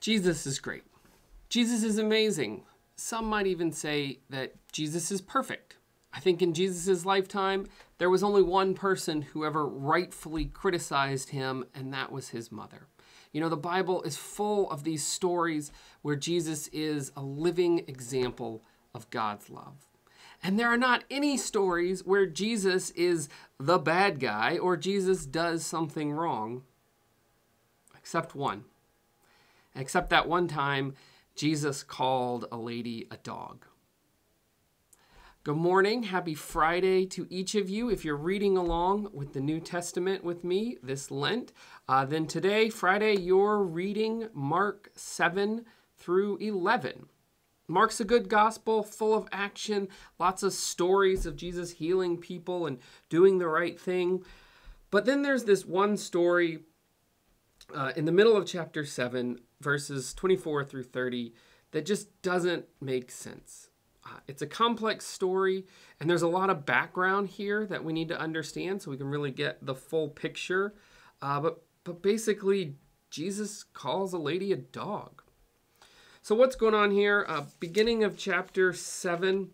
Jesus is great. Jesus is amazing. Some might even say that Jesus is perfect. I think in Jesus' lifetime, there was only one person who ever rightfully criticized him, and that was his mother. You know, the Bible is full of these stories where Jesus is a living example of God's love. And there are not any stories where Jesus is the bad guy or Jesus does something wrong, except one. Except that one time, Jesus called a lady a dog. Good morning. Happy Friday to each of you. If you're reading along with the New Testament with me this Lent, then today, Friday, you're reading Mark 7 through 11. Mark's a good gospel, full of action, lots of stories of Jesus healing people and doing the right thing. But then there's this one story in the middle of chapter 7, verses 24 through 30, that just doesn't make sense. It's a complex story, and there's a lot of background here that we need to understand so we can really get the full picture. But basically, Jesus calls a lady a dog. So what's going on here? Beginning of chapter 7,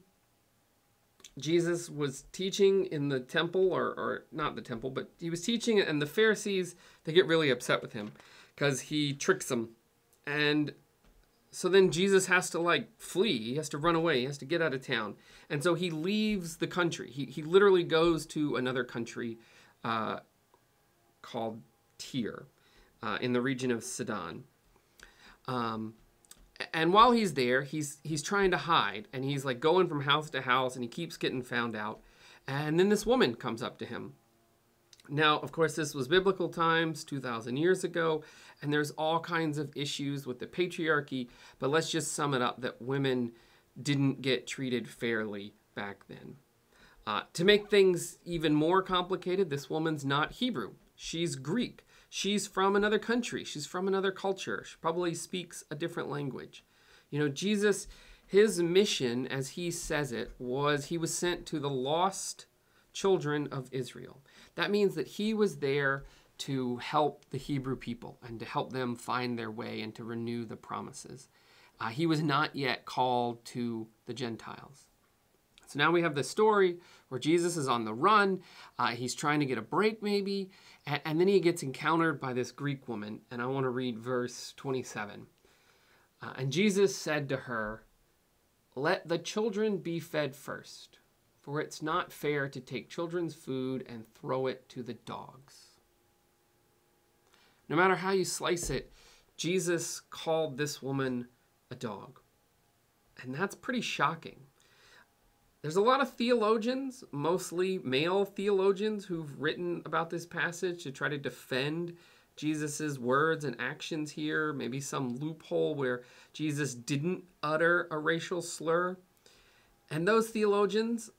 Jesus was teaching in the temple, or not the temple, but he was teaching, and the Pharisees, they get really upset with him because he tricks them. And so then Jesus has to flee. He has to run away. He has to get out of town. And so he leaves the country. He literally goes to another country called Tyre in the region of Sidon. And while he's there, he's trying to hide. And he's going from house to house, and he keeps getting found out. And then this woman comes up to him. Now, of course, this was biblical times, 2,000 years ago, and there's all kinds of issues with the patriarchy, but let's just sum it up that women didn't get treated fairly back then. To make things even more complicated, this woman's not Hebrew. She's Greek. She's from another country. She's from another culture. She probably speaks a different language. You know, Jesus, his mission, as he says it, was he was sent to the lost children of Israel. That means that he was there to help the Hebrew people and to help them find their way and to renew the promises. He was not yet called to the Gentiles. So now we have this story where Jesus is on the run. He's trying to get a break maybe, and then he gets encountered by this Greek woman. And I want to read verse 27. And Jesus said to her, "Let the children be fed first. For it's not fair to take children's food and throw it to the dogs." No matter how you slice it, Jesus called this woman a dog. And that's pretty shocking. There's a lot of theologians, mostly male theologians, who've written about this passage to try to defend Jesus's words and actions here, maybe some loophole where Jesus didn't utter a racial slur. And those theologians,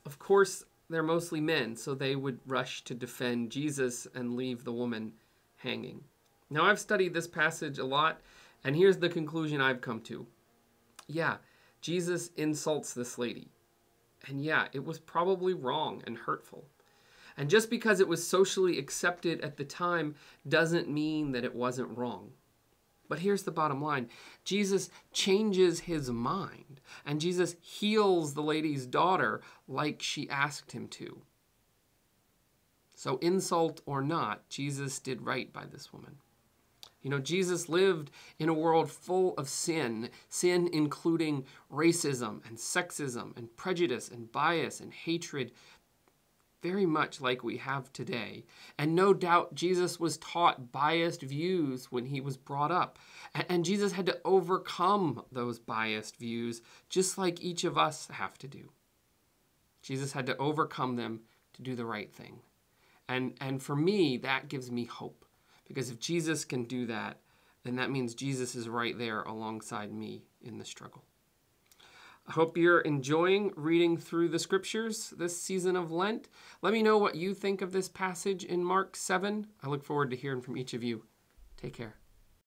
of course, they're mostly men, so they would rush to defend Jesus and leave the woman hanging. Now, I've studied this passage a lot, and here's the conclusion I've come to. Yeah, Jesus insults this lady. And yeah, it was probably wrong and hurtful. And just because it was socially accepted at the time doesn't mean that it wasn't wrong. But here's the bottom line. Jesus changes his mind, and Jesus heals the lady's daughter like she asked him to. So insult or not, Jesus did right by this woman. You know, Jesus lived in a world full of sin including racism and sexism and prejudice and bias and hatred, very much like we have today. And no doubt Jesus was taught biased views when he was brought up. And Jesus had to overcome those biased views just like each of us have to do. Jesus had to overcome them to do the right thing. And for me, that gives me hope. Because if Jesus can do that, then that means Jesus is right there alongside me in the struggle. I hope you're enjoying reading through the scriptures this season of Lent. Let me know what you think of this passage in Mark 7. I look forward to hearing from each of you. Take care.